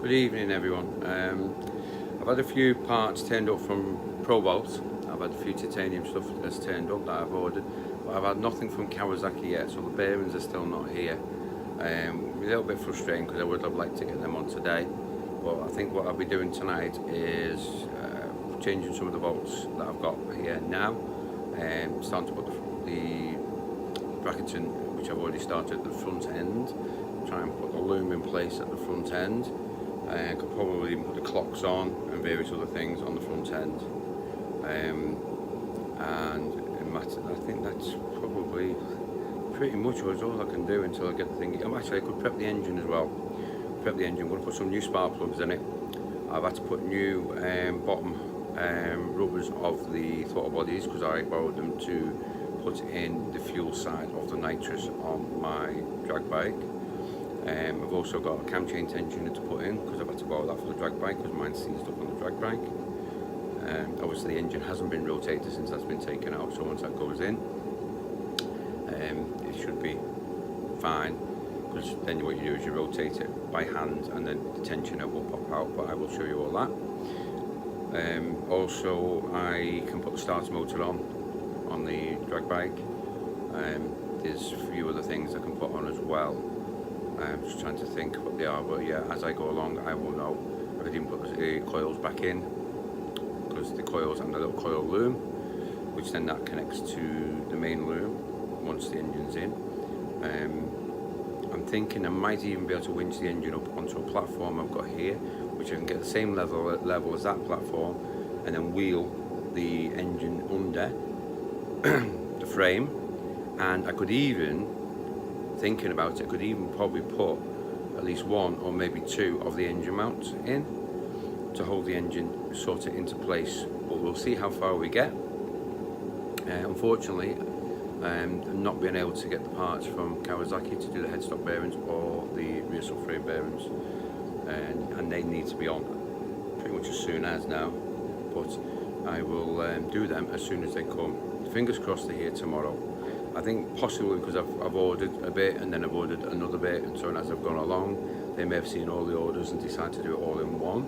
Good evening everyone. I've had a few parts turned up from Pro Bolt. I've had a few titanium stuff that's turned up that I've ordered, but I've had nothing from Kawasaki yet, so the bearings are still not here. A little bit frustrating because I would have liked to get them on today, but I think what I'll be doing tonight is changing some of the bolts that I've got here now, and starting to put the brackets in, which I've already started at the front end. Try and put the loom in place at the front end. I could probably even put the clocks on and various other things on the front end. And I think that's probably pretty much all I can do until I get the thing. Actually, I could prep the engine as well. Prep the engine. I'm going to put some new spark plugs in it. I've had to put new bottom rubbers of the throttle bodies because I borrowed them to put in the fuel side of the nitrous on my drag bike. I've also got a cam chain tensioner to put in because I've had to borrow that for the drag bike because mine's seized up on the drag bike. Obviously the engine hasn't been rotated since that's been taken out, so once that goes in, it should be fine, because then what you do is you rotate it by hand and then the tensioner will pop out, but I will show you all that. Also I can put the starter motor on the drag bike. There's a few other things I can put on as well. I'm just trying to think what they are, but yeah, as I go along I will know. I could even put the coils back in, because the coils and the little coil loom, which then that connects to the main loom once the engine's in. I'm thinking I might even be able to winch the engine up onto a platform I've got here, which I can get the same level as that platform, and then wheel the engine under the frame. And I could even, thinking about it, I could even probably put at least one or maybe two of the engine mounts in to hold the engine, sort it into place, but we'll see how far we get. Unfortunately, I'm not being able to get the parts from Kawasaki to do the headstock bearings or the rear subframe bearings, and they need to be on pretty much as soon as now, but I will do them as soon as they come. Fingers crossed they're here tomorrow. I think possibly because I've ordered a bit and then I've ordered another bit, and so as I've gone along they may have seen all the orders and decided to do it all in one,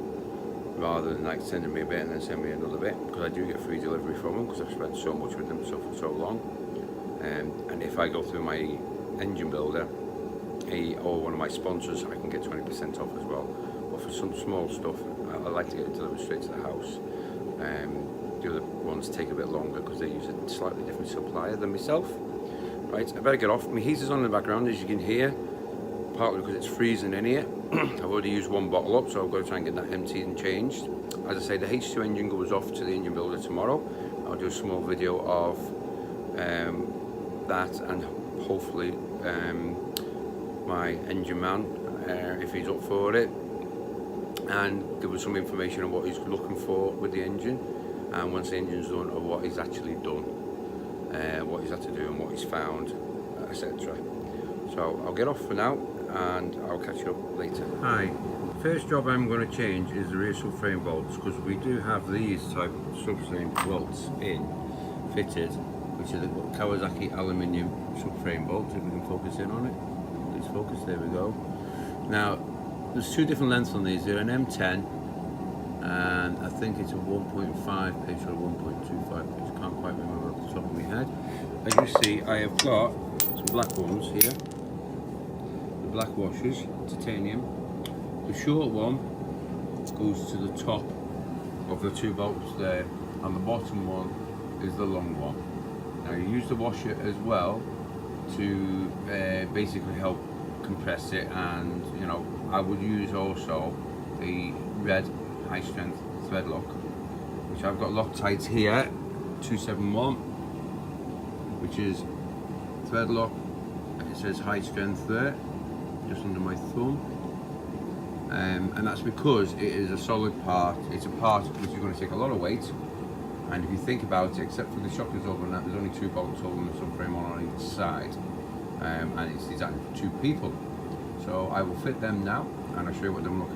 rather than like sending me a bit and then send me another bit, because I do get free delivery from them because I've spent so much with them for so long. And if I go through my engine builder or one of my sponsors, I can get 20% off as well. But for some small stuff I like to get it delivered straight to the house. The other ones take a bit longer because they use a slightly different supplier than myself. Right, I better get off. My heater's on in the background, as you can hear, partly because it's freezing in here. I've already used one bottle up, so I've got to try and get that emptied and changed. As I say, the H2 engine goes off to the engine builder tomorrow. I'll do a small video of that, and hopefully my engine man, if he's up for it, and give us some information on what he's looking for with the engine, and once the engine's done, of what he's actually done, what he's had to do and what he's found, etc. So I'll get off for now and I'll catch you up later. Hi, first job I'm going to change is the rear subframe bolts, because we do have these type of subframe bolts fitted, which is a Kawasaki aluminium subframe bolt. If we can focus in on it, please focus, there we go. Now there's two different lengths on these. They're an M10 and I think it's a 1.5 pitch or a 1.25 pitch, I can't quite remember off the top of my head. As you see, I have got some black ones here, the black washers, titanium. The short one goes to the top of the two bolts there, and the bottom one is the long one. Now you use the washer as well to basically help compress it, and you know, I would use also the red high strength thread lock, which I've got Loctite here 271, which is thread lock. It says high strength there, just under my thumb, and that's because it is a solid part. It's a part which is going to take a lot of weight, and if you think about it, except for the shock absorber and that, there's only two bolts holding the subframe on each side, and it's designed for two people. So I will fit them now, and I'll show you what them look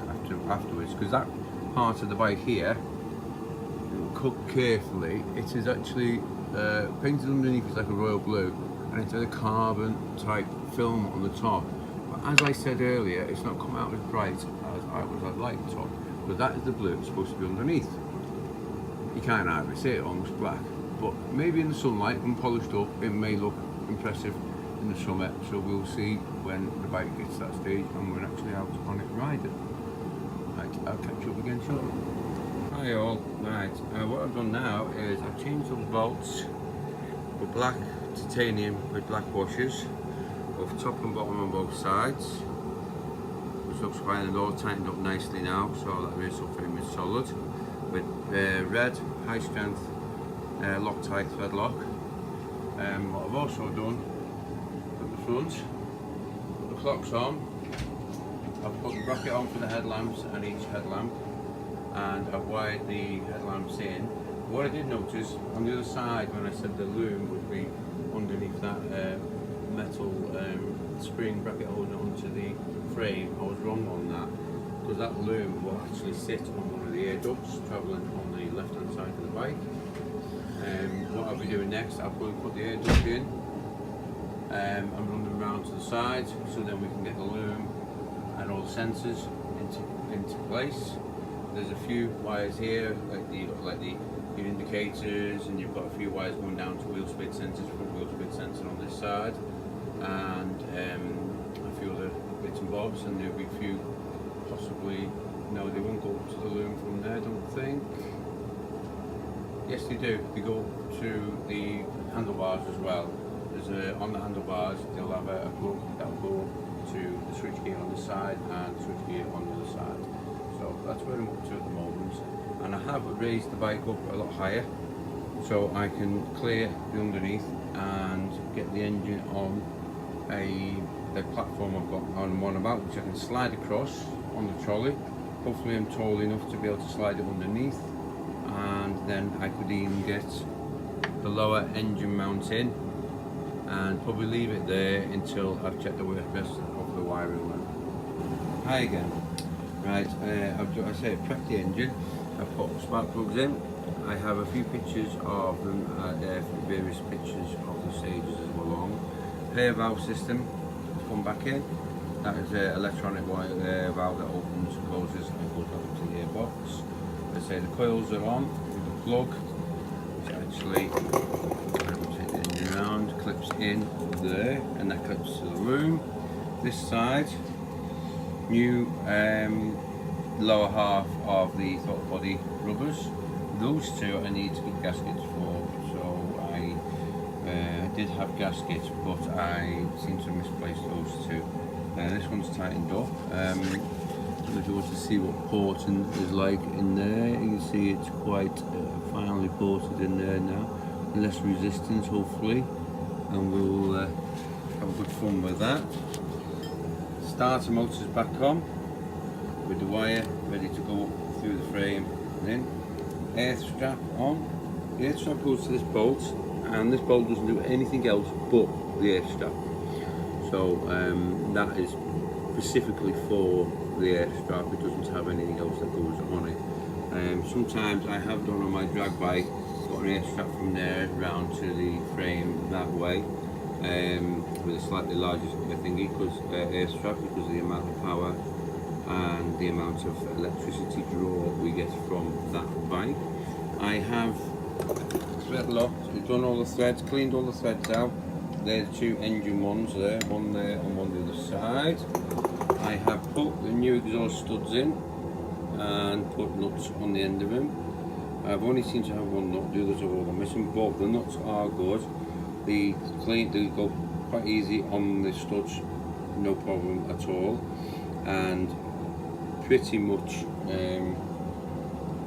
afterwards, because that part of the bike here, cooked carefully, it is actually painted underneath. It's like a royal blue, and it's a carbon type film on the top. But as I said earlier, it's not come out as bright as I'd like it to, but that is the blue it's supposed to be underneath. You can't hardly see it, almost black, but maybe in the sunlight, when polished up, it may look impressive in the summer, so we'll see when the bike gets to that stage and we're actually out on it riding. Right, I'll catch you up again shortly. Hi all, right, what I've done now is I've changed those bolts for black titanium with black washers, both top and bottom on both sides, which looks fine and all tightened up nicely now, so that rear frame is solid, with red high strength Loctite thread lock. What I've also done at the front, the clock's on, I've put the bracket on for the headlamps and each headlamp, and I've wired the headlamps in. What I did notice on the other side, when I said the loom would be underneath that metal spring bracket holding onto the frame, I was wrong on that, because that loom will actually sit on one of the air ducts travelling on the left hand side of the bike. What I'll be doing next, I'll probably put the air duct in and run them around to the side, so then we can get the loom and all the sensors into place. There's a few wires here, like the your indicators, and you've got a few wires going down to wheel speed sensors, front wheel speed sensor on this side, and a few other bits and bobs, and there'll be a few possibly, no, they won't go up to the loom from there, I don't think. Yes, they do. They go to the handlebars as well. There's on the handlebars, they'll have a plug that will go to the switch gear on this side and switch gear on the other side. So that's where I'm up to at the moment. And I have raised the bike up a lot higher, so I can clear the underneath and get the engine on a platform I've got on one about, which I can slide across on the trolley. Hopefully I'm tall enough to be able to slide it underneath, and then I could even get the lower engine mount in and probably leave it there until I've checked the rest of the wiring. Hi again. Right, I say prepped the engine. I've put spark plugs in. I have a few pictures of them, various pictures of the stages as well along. Air valve system has come back in. That is an electronic valve that opens, closes, and goes out to the airbox. I say the coils are on with the plug, which actually, take the engine around, clips in there, and that clips to the loom. This side, new lower half of the throttle body rubbers. Those two I need to get gaskets for, so I did have gaskets, but I seem to have misplaced those two. This one's tightened up. I don't know if you want to see what porting is like in there. You can see it's quite finely ported in there now. Less resistance, hopefully, and we'll have good fun with that. Starter motor's back on with the wire ready to go up through the frame and in. Air strap on. The air strap goes to this bolt, and this bolt doesn't do anything else but the air strap. So that is specifically for the air strap. It doesn't have anything else that goes on it. Sometimes I have done on my drag bike, got an air strap from there round to the frame that way, with a slightly larger thingy, because air strap, because of the amount of power and the amount of electricity draw we get from that bike. I have thread locked, done all the threads, cleaned all the threads out. There's two engine ones there, one there and one the other side. I have put the new exhaust studs in and put nuts on the end of them. I've only seemed to have one nut, the others are all missing, but the nuts are good. They go quite easy on the studs, no problem at all. And pretty much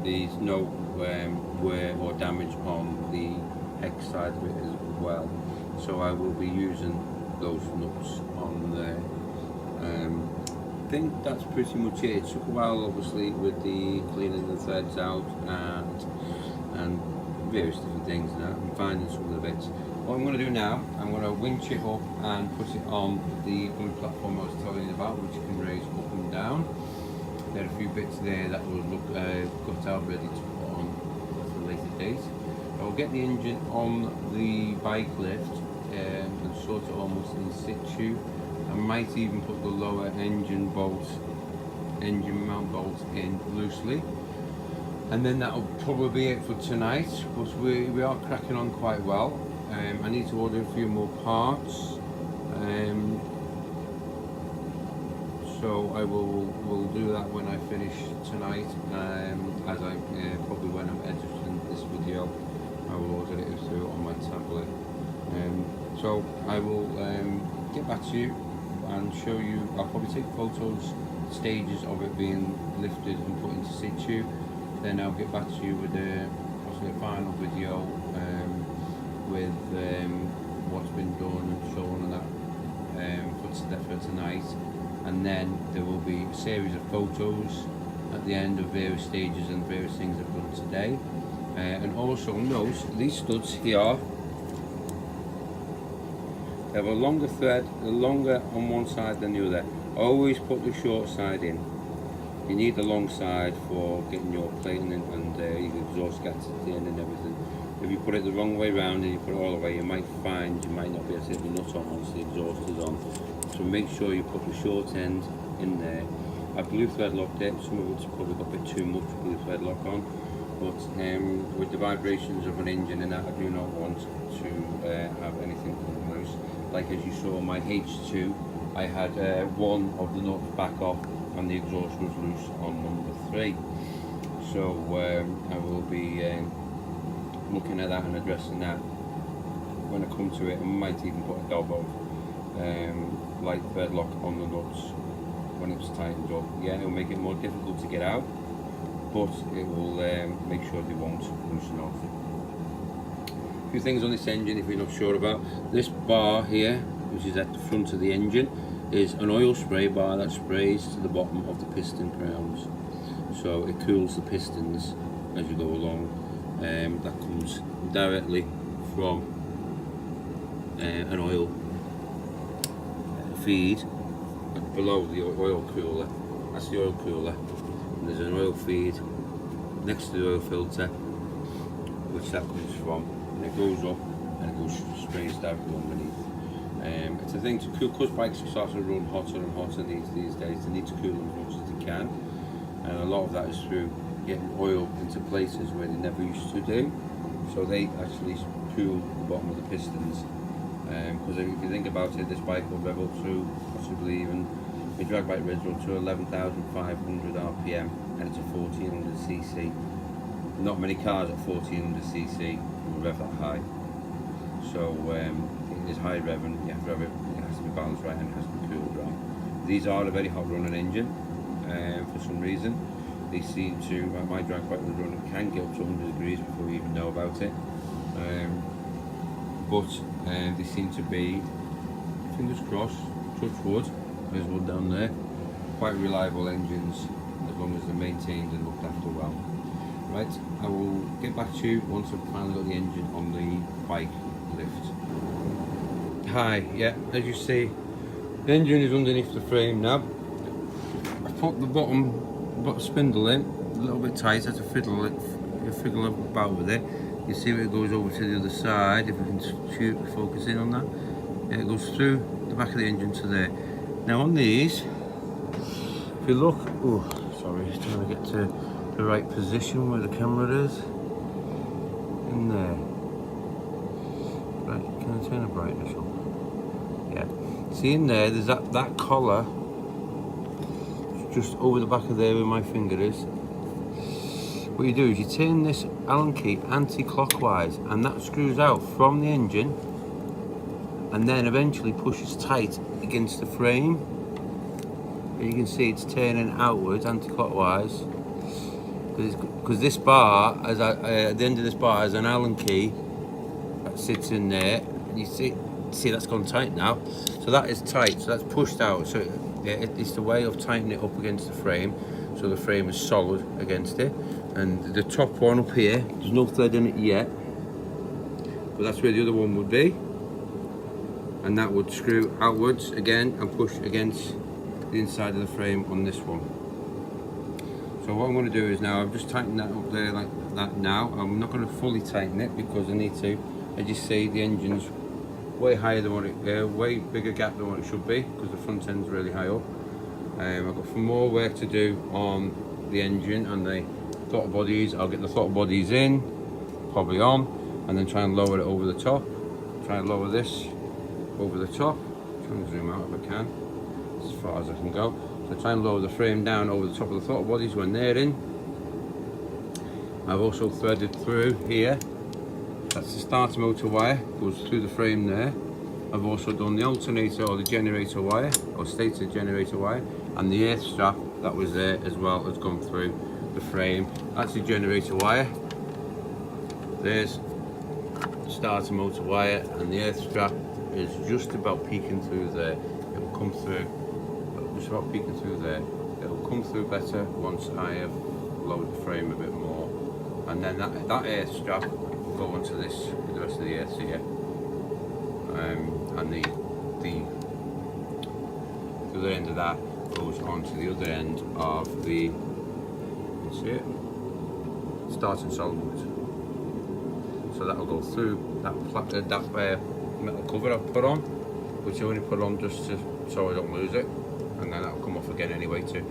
there's no wear or damage on the hex side of it as well. So I will be using those nuts on there. I think that's pretty much it. It took a while, obviously, with the cleaning the threads out and various different things and that, and finding some of the bits. What I'm going to do now, I'm going to winch it up and put it on the blue platform I was telling you about, which you can raise up and down. There are a few bits there that will look cut out, ready to put on at a later date. I'll get the engine on the bike lift and sort of almost in situ I might even put the lower engine mount bolts in loosely, and then that'll probably be it for tonight. But we are cracking on quite well. I need to order a few more parts, so I will do that when I finish tonight. As I probably when I'm editing this video, I will order it through on my tablet. So I will get back to you and show you. I'll probably take photos, stages of it being lifted and put into situ. Then I'll get back to you with a final video with what's been done and shown and that for tonight. And then there will be a series of photos at the end of various stages and various things I've done today. And also note these studs here. They have a longer thread, longer on one side than the other. Always put the short side in. You need the long side for getting your plating and your exhaust gaskets in and everything. If you put it the wrong way round and you put it all the way, you might find you might not be able to hit the nut on once the exhaust is on. So make sure you put the short end in there. I blue thread locked it. Some of it's probably got a bit too much blue thread lock on. But with the vibrations of an engine and that, I do not want to have anything loose. Like as you saw on my H2, I had one of the nuts back off and the exhaust was loose on number 3. So I will be looking at that and addressing that when I come to it. I might even put a dab of light thread lock on the nuts when it's tightened up. Yeah, it'll make it more difficult to get out, but it will make sure they won't loosen off. A few things on this engine if you're not sure about. This bar here, which is at the front of the engine, is an oil spray bar that sprays to the bottom of the piston crowns. So it cools the pistons as you go along. That comes directly from an oil feed below the oil cooler. That's the oil cooler. And there's an oil feed next to the oil filter, which that comes from, and it goes up and it goes sprays directly underneath. It's a thing to cool, because bikes are starting to run hotter and hotter these days. They need to cool them as much as they can, and a lot of that is through getting oil into places where they never used to do. So they actually cool the bottom of the pistons. Because if you think about it, this bike will rev up to possibly even a drag bike revs up to 11,500 RPM, and it's a 1400cc. Not many cars at 1400cc will rev that high. So it is high rev, and you have to have it has to be balanced right and it has to be cooled right. These are a very hot running engine. For some reason, they seem to, my drag bike was running, can get up to 100 degrees before you even know about it. But they seem to be, fingers crossed, touch wood, there's one down there, quite reliable engines as long as they're maintained and looked after well. Right, I will get back to you once I've finally got the engine on the bike lift. Hi, yeah, as you see, the engine is underneath the frame now. I put the bottom spindle in a little bit tight, I have to fiddle about with it. You see where it goes over to the other side, if we can focus in on that. Yeah, it goes through the back of the engine to there. Now on these, if you look, oh sorry, just trying to get to the right position where the camera is. In there. Right, can I turn the brightness up? Yeah. See in there, there's that collar just over the back of there where my finger is. What you do is you turn this Allen key anti-clockwise, and that screws out from the engine and then eventually pushes tight against the frame. You can see it's turning outwards anti-clockwise because this bar, at the end of this bar, has an Allen key that sits in there. And you see that's gone tight now. So that is tight. So that's pushed out. So it's the way of tightening it up against the frame, so the frame is solid against it. And the top one up here, there's no thread in it yet, but that's where the other one would be, and that would screw outwards again and push against the inside of the frame on this one. So what I'm going to do is now, I've just tightened that up there like that now. I'm not going to fully tighten it because I need to, as you see, the engine's way higher than what it, way bigger gap than what it should be, because the front end's really high up. I've got some more work to do on the engine and the throttle bodies. I'll get the throttle bodies in, probably on, and then try and lower it over the top. Try and lower this over the top. Try and zoom out if I can, as far as I can go. So try and lower the frame down over the top of the throttle bodies when they're in. I've also threaded through here. That's the starter motor wire, goes through the frame there. I've also done the alternator or the generator wire, or stator generator wire, and the earth strap that was there as well has gone through the frame. That's the generator wire. There's starter motor wire, and the earth strap is just about peeking through there. It will come through, just about peeking through there. It will come through better once I have lowered the frame a bit more. And then that earth strap will go onto this with the rest of the earth here. And the other end of that goes onto the other end of the, you see it, starting solid wood. So that will go through that metal cover I've put on, which I only put on just so I don't lose it, and then that will come off again anyway to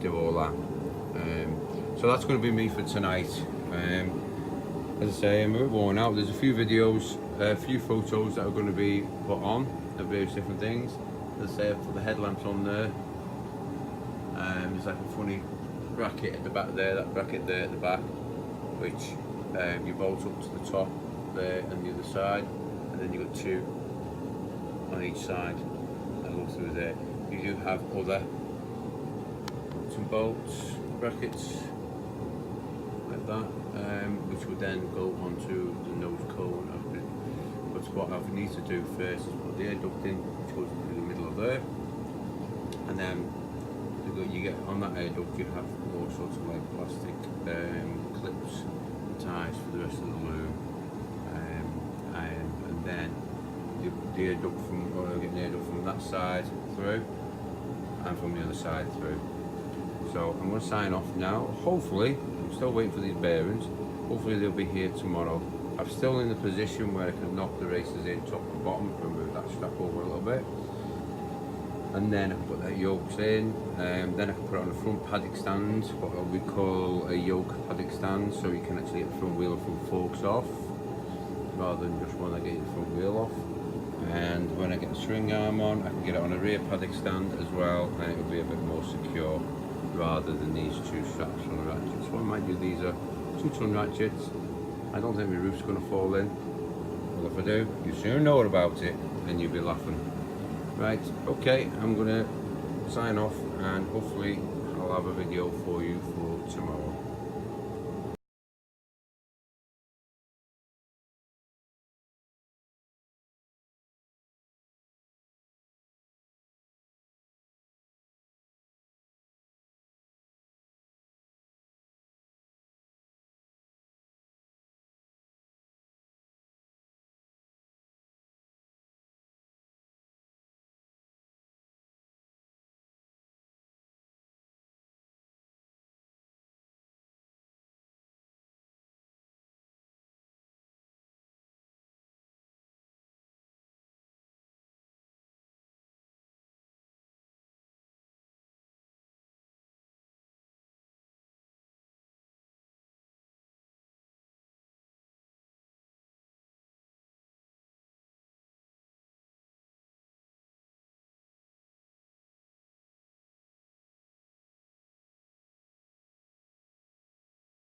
do all that. So that's going to be me for tonight. As I say, I'm a bit worn out. There's a few videos, a few photos that are going to be put on of various different things. As I say, I put the headlamps on there. There's like a funny bracket at the back there, that bracket there at the back, which you bolt up to the top there and the other side, and then you've got two on each side that go through there. You do have other some bolts, brackets like that, which would then go onto the nose cone. But what I need to do first is put the air duct in, which goes through the middle of there, and then you get on that air duct you have all sorts of like plastic clips and ties for the rest of the loom, and then the air duct get the air duct from that side through and from the other side through. So I'm going to sign off now. Hopefully, I'm still waiting for these bearings. Hopefully they'll be here tomorrow. I'm still in the position where I can knock the racers in top and bottom, remove that strap over a little bit, and then I can put that yokes in. Then I can put it on the front paddock stand, what we call a yoke paddock stand, so you can actually get the front wheel and front forks off, rather than just when I get the front wheel off. And when I get the string arm on, I can get it on a rear paddock stand as well, and it will be a bit more secure, rather than these two straps on the ratchets. So I might do these are 2-ton ratchets. I don't think my roof's going to fall in. Well, if I do, you soon know about it and you'll be laughing. Right, okay, I'm going to sign off, and hopefully I'll have a video for you for tomorrow.